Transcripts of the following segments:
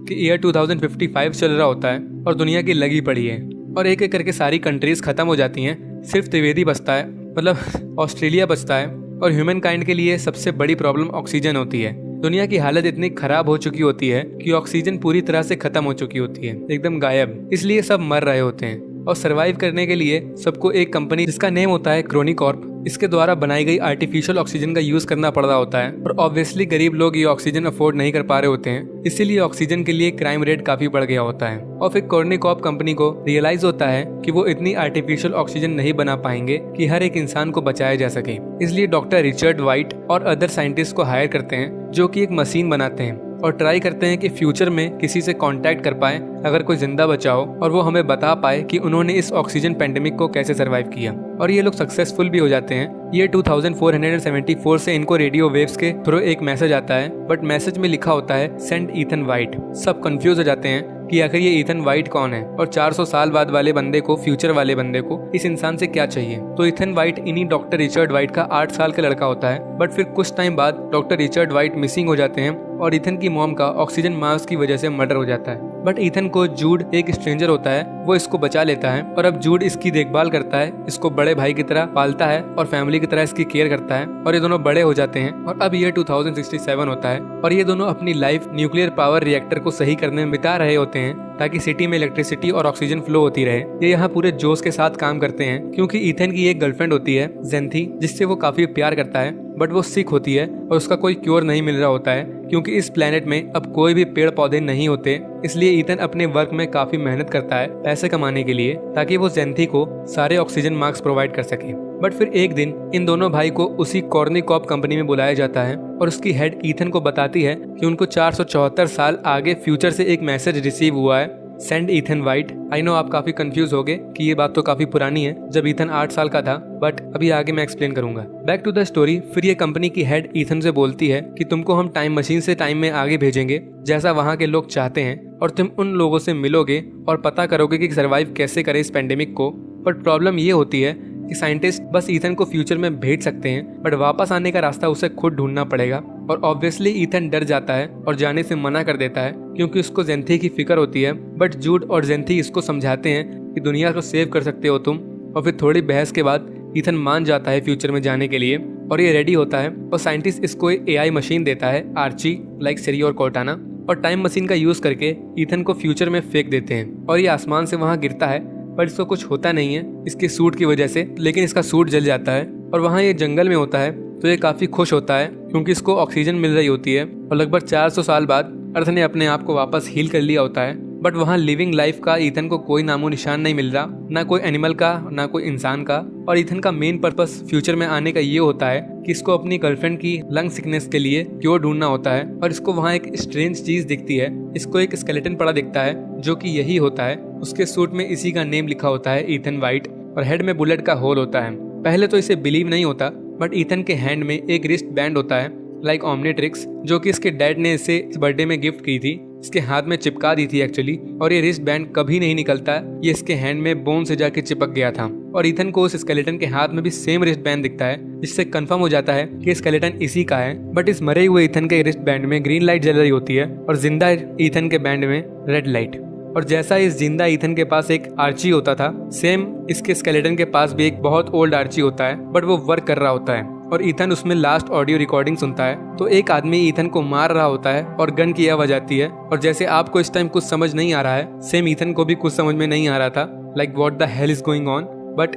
कि ईयर 2055 चल रहा होता है और दुनिया की लगी पड़ी है और एक एक करके सारी कंट्रीज खत्म हो जाती हैं। सिर्फ त्रिवेदी बचता है, मतलब ऑस्ट्रेलिया बचता है। और ह्यूमन काइंड के लिए सबसे बड़ी प्रॉब्लम ऑक्सीजन होती है। दुनिया की हालत इतनी खराब हो चुकी होती है कि ऑक्सीजन पूरी तरह से खत्म हो चुकी होती है, एकदम गायब। इसलिए सब मर रहे होते हैं और सरवाइव करने के लिए सबको एक कंपनी जिसका नेम होता है क्रोनिकॉर्प, इसके द्वारा बनाई गई आर्टिफिशियल ऑक्सीजन का यूज करना पड़ रहा होता है। और ऑब्वियसली गरीब लोग ये ऑक्सीजन अफोर्ड नहीं कर पा रहे होते हैं, इसीलिए ऑक्सीजन के लिए क्राइम रेट काफी बढ़ गया होता है। और फिर क्रोनिकॉर्प कंपनी को रियलाइज होता है कि वो इतनी आर्टिफिशियल ऑक्सीजन नहीं बना पाएंगे कि हर एक इंसान को बचाया जा सके। इसलिए डॉक्टर रिचर्ड वाइट और अदर साइंटिस्ट को हायर करते हैं जो कि एक मशीन बनाते हैं और ट्राई करते हैं कि फ्यूचर में किसी से कांटेक्ट कर पाए अगर कोई जिंदा बचा हो और वो हमें बता पाए कि उन्होंने इस ऑक्सीजन पेंडेमिक को कैसे सरवाइव किया। और ये लोग सक्सेसफुल भी हो जाते हैं। ये 2474 से इनको रेडियो वेव्स के थ्रू एक मैसेज आता है, बट मैसेज में लिखा होता है सेंड ईथन वाइट। सब कंफ्यूज हो जाते हैं कि आखिर ये ईथन वाइट कौन है और 400 साल बाद वाले बंदे को, फ्यूचर वाले बंदे को इस इंसान से क्या चाहिए। तो ईथन वाइट इन्हीं डॉक्टर रिचर्ड वाइट का 8 साल का लड़का होता है। बट फिर कुछ टाइम बाद डॉक्टर रिचर्ड वाइट मिसिंग हो जाते हैं और ईथन की मॉम का ऑक्सीजन मास्क की वजह से मर्डर हो जाता है। बट ईथन को जूड, एक स्ट्रेंजर होता है, वो इसको बचा लेता है और अब जूड इसकी देखभाल करता है, इसको बड़े भाई की तरह पालता है और फैमिली की तरह इसकी केयर करता है। और ये दोनों बड़े हो जाते हैं और अब ये 2067 होता है और ये दोनों अपनी लाइफ न्यूक्लियर पावर रिएक्टर को सही करने में बिता रहे होते हैं ताकि सिटी में इलेक्ट्रिसिटी और ऑक्सीजन फ्लो होती रहे। ये यहाँ पूरे जोश के साथ काम करते हैं क्योंकि ईथन की एक गर्लफ्रेंड होती है जेंथी, जिससे वो काफी प्यार करता है। बट वो सिक होती है और उसका कोई क्योर नहीं मिल रहा होता है क्योंकि इस प्लेनेट में अब कोई भी पेड़ पौधे नहीं होते। इसलिए ईथन अपने वर्क में काफी मेहनत करता है पैसे कमाने के लिए ताकि वो जेंथी को सारे ऑक्सीजन मास्क प्रोवाइड कर सके। बट फिर एक दिन इन दोनों भाई को उसी क्रोनिकॉर्प कंपनी में बुलाया जाता है और उसकी हेड ईथन को बताती है कि उनको 474 साल आगे फ्यूचर से एक मैसेज रिसीव हुआ है, send Ethan white. I know आप काफी कंफ्यूज हो गए कि ये बात तो काफी पुरानी है, जब ईथन 8 साल का था, बट अभी आगे मैं एक्सप्लेन करूंगा। Back to the story. फिर ये कंपनी की हेड ईथन से बोलती है कि तुमको हम टाइम मशीन से टाइम में आगे भेजेंगे जैसा वहाँ के लोग चाहते हैं और तुम उन लोगों से मिलोगे और पता करोगे कि सर्वाइव कैसे करे इस पेंडेमिक को। बट प्रॉब्लम ये होती है कि साइंटिस्ट बस ईथन को फ्यूचर में भेज सकते हैं, बट वापस आने का रास्ता उसे खुद ढूंढना पड़ेगा। और ऑब्वियसली ईथन डर जाता है और जाने से मना कर देता है क्योंकि उसको जेंथी की फिक्र होती है। बट जूड और जेंथी इसको समझाते हैं कि दुनिया को सेव कर सकते हो तुम। और फिर थोड़ी बहस के बाद ईथन मान जाता है फ्यूचर में जाने के लिए और ये रेडी होता है और साइंटिस्ट इसको एआई मशीन देता है, आर्ची, लाइक सिरी और कोर्टाना। और टाइम मशीन का यूज करके ईथन को फ्यूचर में फेंक देते हैं और ये आसमान से वहाँ गिरता है, पर इसको कुछ होता नहीं है इसके सूट की वजह से, लेकिन इसका सूट जल जाता है। और वहाँ ये जंगल में होता है तो ये काफी खुश होता है क्योंकि इसको ऑक्सीजन मिल रही होती है और लगभग 400 साल बाद अर्थ ने अपने आप को वापस हील कर लिया होता है। बट वहाँ लिविंग लाइफ का ईथन को कोई नामो निशान नहीं मिल रहा, ना कोई एनिमल का ना कोई इंसान का। और ईथन का मेन पर्पस फ्यूचर में आने का ये होता है कि इसको अपनी गर्लफ्रेंड की लंग सिकनेस के लिए क्योर ढूंढना होता है। और इसको वहाँ एक स्ट्रेंज चीज दिखती है, इसको एक स्केलेटन पड़ा दिखता है जो कि यही होता है। उसके सूट में इसी का नेम लिखा होता है, ईथन वाइट, और हेड में बुलेट का होल होता है। पहले तो इसे बिलीव नहीं होता, बट ईथन के हैंड में एक रिस्ट बैंड होता है लाइक ओमनीट्रिक्स, जो कि इसके डैड ने इसे इस बर्थडे में गिफ्ट की थी, इसके हाथ में चिपका दी थी एक्चुअली। और ये रिस्ट बैंड कभी नहीं निकलता, ये इसके हैंड में बोन से जाके चिपक गया था। और ईथन को उस स्केलेटन के हाथ में भी सेम रिस्ट बैंड दिखता है, जिससे कंफर्म हो जाता है कि स्केलेटन इसी का है। बट इस मरे हुए ईथन के रिस्ट बैंड में ग्रीन लाइट जल रही होती है और जिंदा ईथन के बैंड में रेड लाइट। और जैसा इस जिंदा ईथन के पास एक आर्ची होता था, सेम इसके स्केलेटन के पास भी एक बहुत ओल्ड आर्ची होता है, बट वो वर्क कर रहा होता है। और ईथन उसमें लास्ट ऑडियो रिकॉर्डिंग सुनता है तो एक आदमी ईथन को मार रहा होता है और गन की आवाज आती है। और जैसे आपको इस टाइम कुछ समझ नहीं आ रहा है, सेम ईथन को भी कुछ समझ में नहीं आ रहा था, like what the hell is going on. But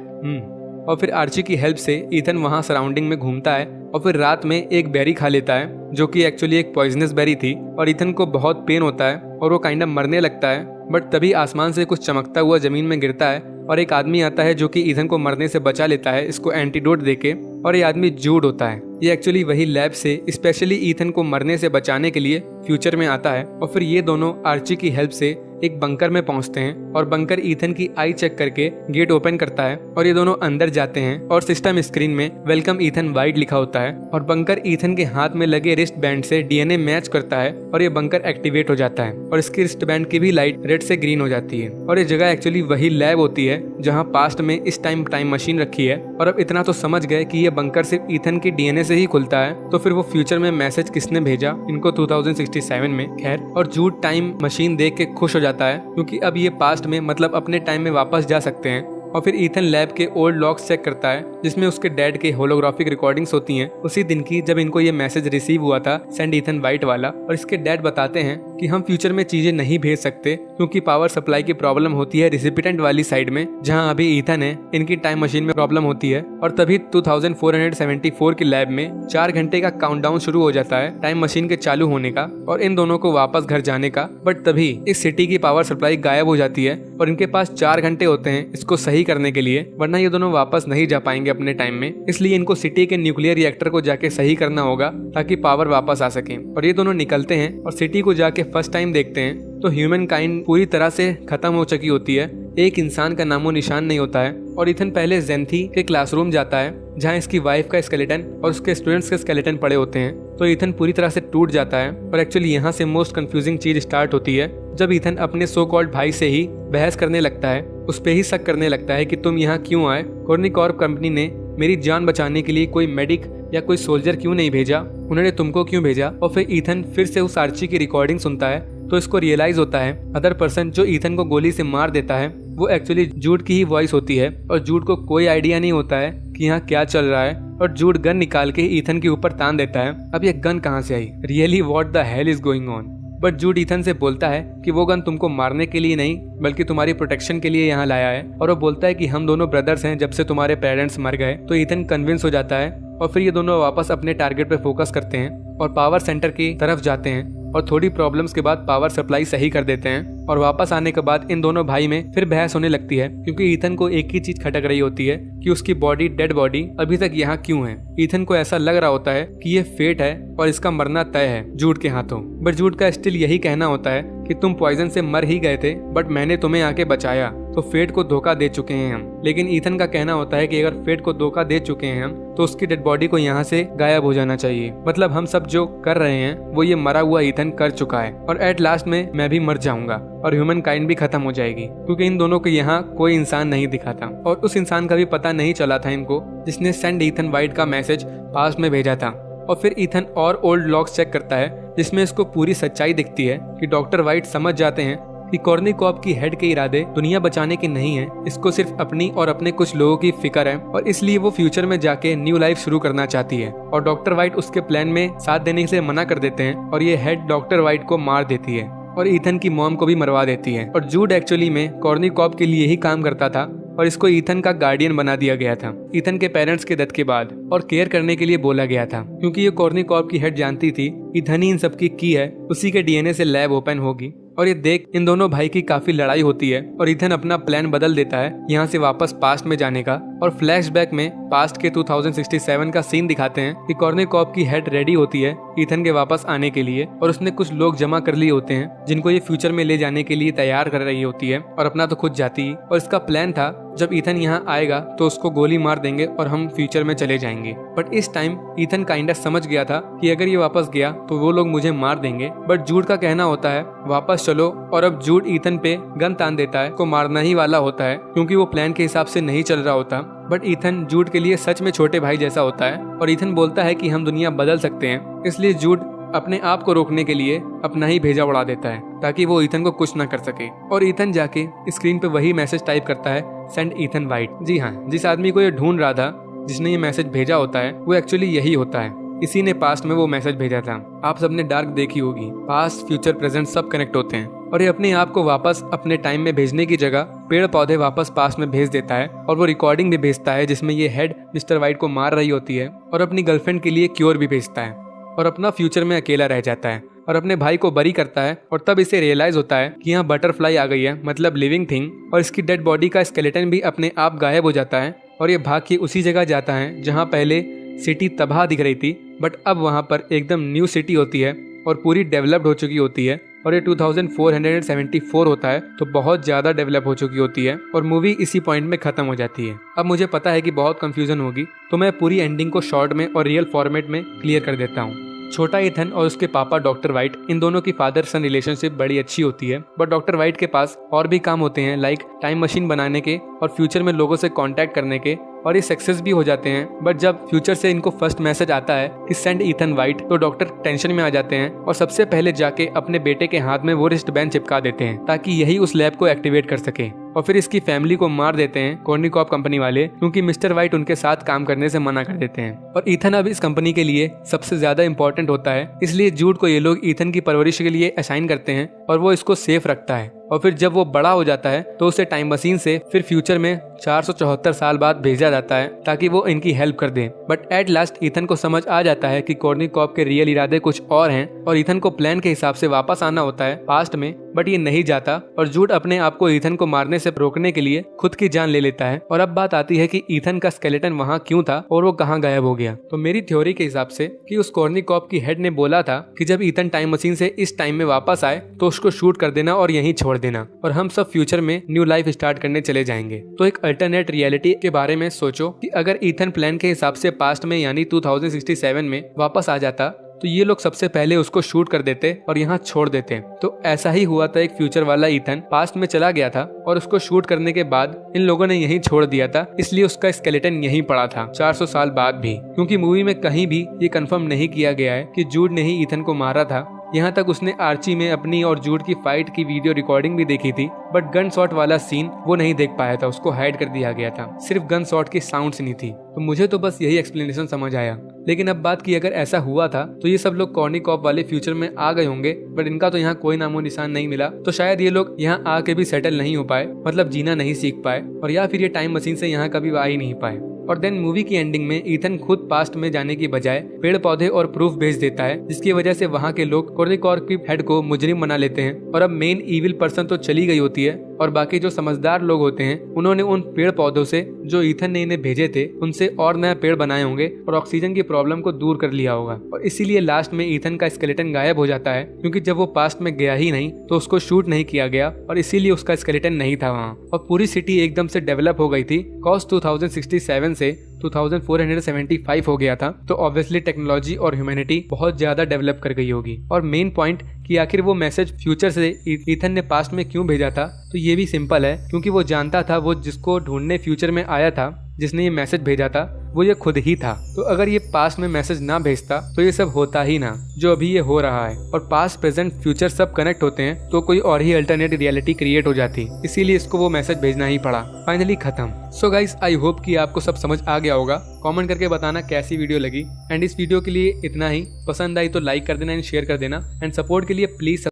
और फिर आर्ची की हेल्प से ईथन वहाँ सराउंडिंग में घूमता है और फिर रात में एक बेरी खा लेता है जो कि एक्चुअली एक पॉइजनस बेरी थी। और ईथन को बहुत पेन होता है और वो काइंड ऑफ मरने लगता है। बट तभी आसमान से कुछ चमकता हुआ जमीन में गिरता है और एक आदमी आता है जो कि ईथन को मरने से बचा लेता है, इसको एंटीडोट देके। और ये आदमी जूड होता है, ये एक्चुअली वही लैब से स्पेशली ईथन को मरने से बचाने के लिए फ्यूचर में आता है। और फिर ये दोनों आर्ची की हेल्प से एक बंकर में पहुंचते हैं और बंकर ईथन की आई चेक करके गेट ओपन करता है और ये दोनों अंदर जाते हैं और सिस्टम स्क्रीन में वेलकम ईथन वाइट लिखा होता है और बंकर ईथन के हाथ में लगे रिस्ट बैंड से डीएनए मैच करता है और ये बंकर एक्टिवेट हो जाता है और इसकी रिस्ट बैंड की भी लाइट रेड से ग्रीन हो जाती है और ये जगह एक्चुअली वही लैब होती है जहाँ पास्ट में इस टाइम मशीन रखी है। और अब इतना तो समझ गए कि ये बंकर सिर्फ ईथन की डीएनए से ही खुलता है, तो फिर वो फ्यूचर में मैसेज किसने भेजा इनको 2067 में। खैर, और जूड टाइम मशीन देख के खुश हो जाता है क्योंकि अब ये पास्ट में मतलब अपने टाइम में वापस जा सकते हैं। और फिर ईथन लैब के ओल्ड लॉग्स चेक करता है जिसमें उसके डैड के होलोग्राफिक रिकॉर्डिंग्स होती हैं उसी दिन की जब इनको ये मैसेज रिसीव हुआ था सेंड ईथन वाइट वाला। और इसके डैड बताते हैं कि हम फ्यूचर में चीजें नहीं भेज सकते क्योंकि पावर सप्लाई की प्रॉब्लम होती है रिसिपिटेंट वाली साइड में जहां अभी ईथन है। इनकी टाइम मशीन में प्रॉब्लम होती है और तभी 2474 की लैब में 4 घंटे का काउंटडाउन शुरू हो जाता है टाइम मशीन के चालू होने का और इन दोनों को वापस घर जाने का। बट तभी इस सिटी की पावर सप्लाई गायब हो जाती है और इनके पास 4 घंटे होते हैं इसको सही करने के लिए, वरना ये दोनों वापस नहीं जा पाएंगे अपने टाइम में। इसलिए इनको सिटी के न्यूक्लियर रिएक्टर को जाके सही करना होगा ताकि पावर वापस आ सके। और ये दोनों निकलते हैं और सिटी को जाके फर्स्ट टाइम देखते हैं तो ह्यूमन काइंड पूरी तरह से खत्म हो चुकी होती है, एक इंसान का नामो निशान नहीं होता है। और ईथन पहले जेंथी के क्लासरूम जाता है जहाँ इसकी वाइफ का स्केलेटन और उसके स्टूडेंट्स के स्केलेटन पड़े होते हैं, तो ईथन पूरी तरह से टूट जाता है। और एक्चुअली यहाँ से मोस्ट कंफ्यूजिंग चीज स्टार्ट होती है जब ईथन अपने सो कॉल्ड भाई से ही बहस करने लगता है, उस पे ही शक करने लगता है कि तुम यहाँ क्यों आए, कॉर्निकॉर्प कंपनी ने मेरी जान बचाने के लिए कोई मेडिक या कोई सोल्जर क्यों नहीं भेजा, उन्होंने तुमको क्यों भेजा। और फिर ईथन फिर से उस आर्ची की रिकॉर्डिंग सुनता है तो इसको रियलाइज होता है अदर पर्सन जो ईथन को गोली से मार देता है वो एक्चुअली जूड की ही वॉइस होती है और जूड को कोई आइडिया नहीं होता है कि यहाँ क्या चल रहा है और जूड गन निकाल के ईथन के ऊपर तान देता है। अब ये गन कहाँ से आई, really what the hell is going on. But Jude Ethan से बोलता है कि वो गन तुमको मारने के लिए नहीं बल्कि तुम्हारी प्रोटेक्शन के लिए यहाँ लाया है। और वो बोलता है कि हम दोनों ब्रदर्स हैं जब से तुम्हारे पेरेंट्स मर गए। तो ईथन कन्विंस हो जाता है और फिर ये दोनों वापस अपने टारगेट पे फोकस करते हैं और पावर सेंटर की तरफ जाते हैं और थोड़ी प्रॉब्लम्स के बाद पावर सप्लाई सही कर देते हैं। और वापस आने के बाद इन दोनों भाई में फिर बहस होने लगती है क्योंकि ईथन को एक ही चीज खटक रही होती है कि उसकी बॉडी, डेड बॉडी अभी तक यहाँ क्यों है। ईथन को ऐसा लग रहा होता है कि ये फेट है और इसका मरना तय है जूड के हाथों। बट जूड का स्टिल यही कहना होता है कि तुम पॉइजन से मर ही गए थे बट मैंने तुम्हें आके बचाया, तो फेट को धोखा दे चुके हैं हम। लेकिन ईथन का कहना होता है कि अगर फेट को धोखा दे चुके हैं हम तो उसकी डेड बॉडी को यहाँ से गायब हो जाना चाहिए। मतलब हम सब जो कर रहे हैं वो ये मरा हुआ ईथन कर चुका है और एट लास्ट में मैं भी मर जाऊंगा और ह्यूमन काइंड भी खत्म हो जाएगी क्योंकि इन दोनों को यहाँ कोई इंसान नहीं दिखा था और उस इंसान का भी पता नहीं चला था इनको जिसने सेंड ईथन वाइट का मैसेज पास्ट में भेजा था। और फिर ईथन और ओल्ड लॉग्स चेक करता है जिसमें इसको पूरी सच्चाई दिखती है कि डॉक्टर वाइट समझ जाते हैं कि कॉर्निकॉर्प की हेड के इरादे दुनिया बचाने के नहीं है, इसको सिर्फ अपनी और अपने कुछ लोगों की फिक्र है और इसलिए वो फ्यूचर में जाके न्यू लाइफ शुरू करना चाहती है। और डॉक्टर वाइट उसके प्लान में साथ देने से मना कर देते हैं और ये हेड डॉक्टर वाइट को मार देती है और ईथन की मॉम को भी मरवा देती है। और जूड एक्चुअली में कॉर्निकॉर्प के लिए ही काम करता था और इसको ईथन का गार्डियन बना दिया गया था ईथन के पेरेंट्स के डेथ के बाद और केयर करने के लिए बोला गया था क्योंकि ये कॉर्निकॉर्प की हेड जानती थी ईथन ही इन सब की है, उसी के डीएनए से लैब ओपन होगी। और ये देख इन दोनों भाई की काफी लड़ाई होती है और ईथन अपना प्लान बदल देता है यहाँ से वापस पास्ट में जाने का। और फ्लैशबैक में पास्ट के 2067 का सीन दिखाते हैं कि कॉर्निकॉर्प की हेड रेडी होती है ईथन के वापस आने के लिए और उसने कुछ लोग जमा कर लिए होते हैं जिनको ये फ्यूचर में ले जाने के लिए तैयार कर रही होती है और अपना तो खुद जाती है। और इसका प्लान था जब ईथन यहाँ आएगा तो उसको गोली मार देंगे और हम फ्यूचर में चले जाएंगे। बट इस टाइम ईथन काइंडा समझ गया था कि अगर ये वापस गया तो वो लोग मुझे मार देंगे। बट जूड का कहना होता है वापस चलो और अब जूड ईथन पे गन तान देता है, को मारना ही वाला होता है क्योंकि वो प्लान के हिसाब से नहीं चल रहा होता। बट ईथन जूड के लिए सच में छोटे भाई जैसा होता है और ईथन बोलता है कि हम दुनिया बदल सकते हैं, इसलिए जूड अपने आप को रोकने के लिए अपना ही भेजा उड़ा देता है ताकि वो ईथन को कुछ ना कर सके। और ईथन जाके स्क्रीन पे वही मैसेज टाइप करता है, सेंड ईथन वाइट। जी हाँ, जिस आदमी को ये ढूंढ रहा था जिसने ये मैसेज भेजा होता है वो एक्चुअली यही होता है, इसी ने पास्ट में वो मैसेज भेजा था। आप सबने डार्क देखी होगी, पास्ट फ्यूचर प्रेजेंट सब कनेक्ट होते हैं और ये अपने आप को वापस अपने टाइम में भेजने की जगह पेड़ पौधे वापस पास्ट में भेज देता है और वो रिकॉर्डिंग भी भेजता है जिसमें ये हेड मिस्टर वाइट को मार रही होती है और अपनी गर्लफ्रेंड के लिए क्योर भी भेजता है और अपना फ्यूचर में अकेला रह जाता है और अपने भाई को बरी करता है। और तब इसे रियलाइज होता है कि यहाँ बटरफ्लाई आ गई है, मतलब लिविंग थिंग, और इसकी डेड बॉडी का स्केलेटन भी अपने आप गायब हो जाता है और ये भाग के उसी जगह जाता है जहाँ पहले सिटी तबाह दिख रही थी बट अब वहाँ पर एकदम न्यू सिटी होती है और पूरी डेवलप्ड हो चुकी होती है और ये 2474 होता है तो बहुत ज़्यादा डेवलप हो चुकी होती है और मूवी इसी पॉइंट में ख़त्म हो जाती है। अब मुझे पता है कि बहुत कंफ्यूजन होगी तो मैं पूरी एंडिंग को शॉर्ट में और रियल फॉर्मेट में क्लियर कर देता हूँ। छोटा ईथन और उसके पापा डॉक्टर वाइट, इन दोनों की फादर सन रिलेशनशिप बड़ी अच्छी होती है, बट डॉक्टर वाइट के पास और भी काम होते हैं, लाइक टाइम मशीन बनाने के और फ्यूचर में लोगों से कांटेक्ट करने के, और ये सक्सेस भी हो जाते हैं। बट जब फ्यूचर से इनको फर्स्ट मैसेज आता है कि सेंड ईथन वाइट, तो डॉक्टर टेंशन में आ जाते हैं और सबसे पहले जाके अपने बेटे के हाथ में वो रिस्ट बैंड चिपका देते हैं ताकि यही उस लैब को एक्टिवेट कर सके, और फिर इसकी फैमिली को मार देते हैं कॉर्निकॉप कंपनी वाले, क्योंकि मिस्टर वाइट उनके साथ काम करने से मना कर देते हैं। और ईथन अब इस कंपनी के लिए सबसे ज्यादा इंपॉर्टेंट होता है, इसलिए जूड को ये लोग ईथन की परवरिश के लिए असाइन करते हैं और वो इसको सेफ रखता है। और फिर जब वो बड़ा हो जाता है तो उसे टाइम मशीन से फिर फ्यूचर में 474 साल बाद भेजा जाता है ताकि वो इनकी हेल्प कर दे। बट एट लास्ट ईथन को समझ आ जाता है कि कॉर्निकॉप के रियल इरादे कुछ और हैं और ईथन को प्लान के हिसाब से वापस आना होता है पास्ट में, बट ये नहीं जाता और जूड अपने आप को ईथन को मारने से रोकने के लिए खुद की जान ले लेता है। और अब बात आती है कि ईथन का स्केलेटन वहाँ क्यों था और वो कहाँ गायब हो गया। तो मेरी थ्योरी के हिसाब से कि उस कॉर्निकॉप की हेड ने बोला था कि जब ईथन टाइम मशीन से इस टाइम में वापस आए तो उसको शूट कर देना और यहीं छोड़ देना और हम सब फ्यूचर में न्यू लाइफ स्टार्ट करने चले जाएंगे। तो एक अल्टरनेट रियलिटी के बारे में सोचो कि अगर ईथन प्लान के हिसाब से पास्ट में यानी 2067 में वापस आ जाता तो ये लोग सबसे पहले उसको शूट कर देते और यहाँ छोड़ देते। तो ऐसा ही हुआ था, एक फ्यूचर वाला ईथन पास्ट में चला गया था और उसको शूट करने के बाद इन लोगों ने यहीं छोड़ दिया था, इसलिए उसका स्केलेटन यहीं पड़ा था 400 साल बाद भी, क्योंकि मूवी में कहीं भी ये कंफर्म नहीं किया गया है कि जूड ने ही ईथन को मारा था। यहाँ तक उसने आर्ची में अपनी और जूड की फाइट की वीडियो रिकॉर्डिंग भी देखी थी, बट गन शॉट वाला सीन वो नहीं देख पाया था, उसको हाइड कर दिया गया था, सिर्फ गन शॉट की साउंड सुनी थी। तो मुझे तो बस यही एक्सप्लेनेशन समझ आया। लेकिन अब बात की अगर ऐसा हुआ था तो ये सब लोग कॉर्निकॉप वाले फ्यूचर में आ गए होंगे, बट इनका तो यहाँ कोई नामो निशान नहीं मिला, तो शायद ये लोग यहाँ आके भी सेटल नहीं हो पाए, मतलब जीना नहीं सीख पाए, और या फिर ये टाइम मशीन से यहाँ कभी आ ही नहीं पाए। और देन मूवी की एंडिंग में ईथन खुद पास्ट में जाने की बजाय पेड़ पौधे और प्रूफ भेज देता है, जिसकी वजह से वहाँ के लोग कॉर्निकॉप की हेड को मुजरिम बना लेते हैं। और अब मेन इविल पर्सन तो चली गई होती है और बाकी जो समझदार लोग होते हैं उन्होंने उन पेड़ पौधों से जो ईथन ने इन्हें भेजे थे उनसे और नया पेड़ बनाए होंगे और ऑक्सीजन की प्रॉब्लम को दूर कर लिया होगा। और इसीलिए लास्ट में ईथन का स्केलेटन गायब हो जाता है, क्योंकि जब वो पास्ट में गया ही नहीं तो उसको शूट नहीं किया गया और इसीलिए उसका स्केलेटन नहीं था वहाँ। और पूरी सिटी एकदम से डेवलप हो गई थी, कॉज 2067 से 2475 हो गया था, तो ऑब्वियसली टेक्नोलॉजी और ह्यूमैनिटी बहुत ज्यादा डेवलप कर गई होगी। और मेन पॉइंट कि आखिर वो मैसेज फ्यूचर से ईथन ने पास्ट में क्यों भेजा था, तो ये भी सिंपल है, क्योंकि वो जानता था वो जिसको ढूंढने फ्यूचर में आया था, जिसने ये मैसेज भेजा था, वो ये खुद ही था। तो अगर ये पास्ट में मैसेज ना भेजता तो ये सब होता ही ना जो अभी ये हो रहा है, और पास्ट प्रेजेंट फ्यूचर सब कनेक्ट होते हैं तो कोई और ही अल्टरनेट रियलिटी क्रिएट हो जाती, इसीलिए इसको वो मैसेज भेजना ही पड़ा। फाइनली खत्म। सो गाइस, आई होप कि आपको सब समझ आ गया होगा। कमेंट करके बताना कैसी वीडियो लगी, एंड इस वीडियो के लिए इतना ही। पसंद आई तो लाइक कर देना एंड शेयर कर देना, एंड सपोर्ट के लिए प्लीज